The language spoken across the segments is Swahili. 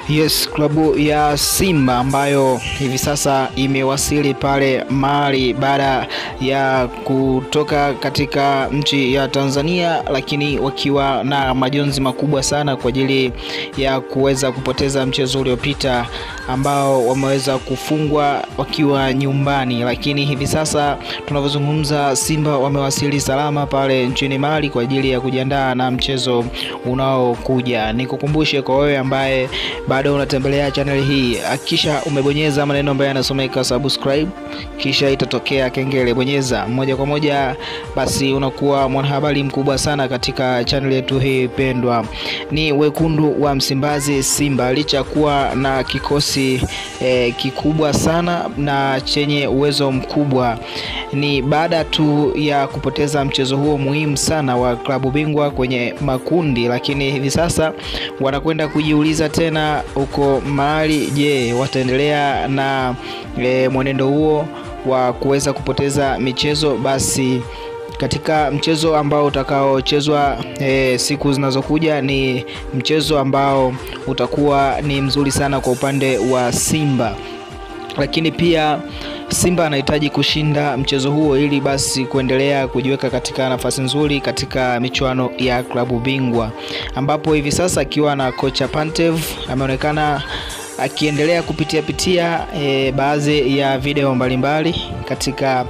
Yes, klabu ya Simba ambayo hivi sasa imewasili pale Mali baada ya kutoka katika nchi ya Tanzania, lakini wakiwa na majonzi makubwa sana kwa ajili ya kuweza kupoteza mchezo uliopita ambao wameweza kufungwa wakiwa nyumbani. Lakini hivi sasa tunavyozungumza, Simba wamewasili salama pale nchini Mali kwa ajili ya kujiandaa na mchezo unaokuja. Nikukumbushe kwa wewe ambaye bado unatembelea channel hii, hakikisha umebonyeza maneno ambayo yanasomeka subscribe, kisha itatokea kengele, bonyeza moja kwa moja, basi unakuwa mwanahabari mkubwa sana katika channel yetu hii pendwa. Ni wekundu wa Msimbazi Simba, licha kuwa na kikosi kikubwa sana na chenye uwezo mkubwa, ni baada tu ya kupoteza mchezo huo muhimu sana wa klabu bingwa kwenye makundi. Lakini hivi sasa wanakwenda kujiuliza tena huko Mali, je, wataendelea na mwenendo huo wa kuweza kupoteza michezo? Basi katika mchezo ambao utakaochezwa siku zinazokuja, ni mchezo ambao utakuwa ni mzuri sana kwa upande wa Simba, lakini pia Simba anahitaji kushinda mchezo huo ili basi kuendelea kujiweka katika nafasi nzuri katika michuano ya klabu bingwa, ambapo hivi sasa akiwa na kocha Pantev ameonekana akiendelea kupitia baadhi ya video mbalimbali katika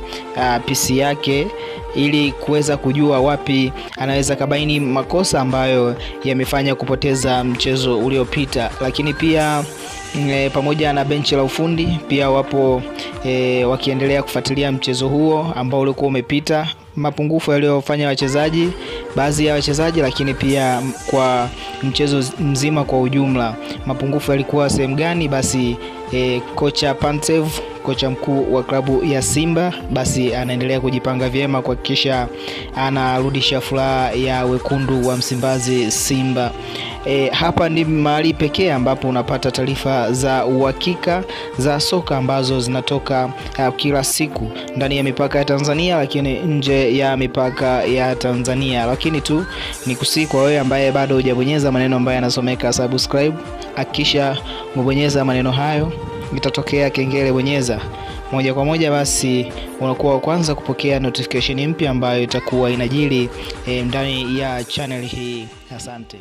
PC yake ili kuweza kujua wapi anaweza kabaini makosa ambayo yamefanya kupoteza mchezo uliopita. Lakini pia pamoja na benchi la ufundi pia wapo wakiendelea kufuatilia mchezo huo ambao ulikuwa umepita, mapungufu yaliyofanya wachezaji, baadhi ya wachezaji, lakini pia kwa mchezo mzima kwa ujumla mapungufu yalikuwa sehemu gani. Basi kocha Pantev, kocha mkuu wa klabu ya Simba, basi anaendelea kujipanga vyema kuhakikisha anarudisha furaha ya wekundu wa Msimbazi Simba. Hapa ni mahali pekee ambapo unapata taarifa za uhakika za soka ambazo zinatoka kila siku ndani ya mipaka ya Tanzania, lakini nje ya mipaka ya Tanzania. Lakini tu nikusihi kwa wewe ambaye bado hujabonyeza maneno ambayo yanasomeka subscribe, hakikisha umebonyeza maneno hayo, itatokea kengele, bonyeza moja kwa moja, basi unakuwa wa kwanza kupokea notification mpya ambayo itakuwa inajiri ndani ya channel hii. Asante.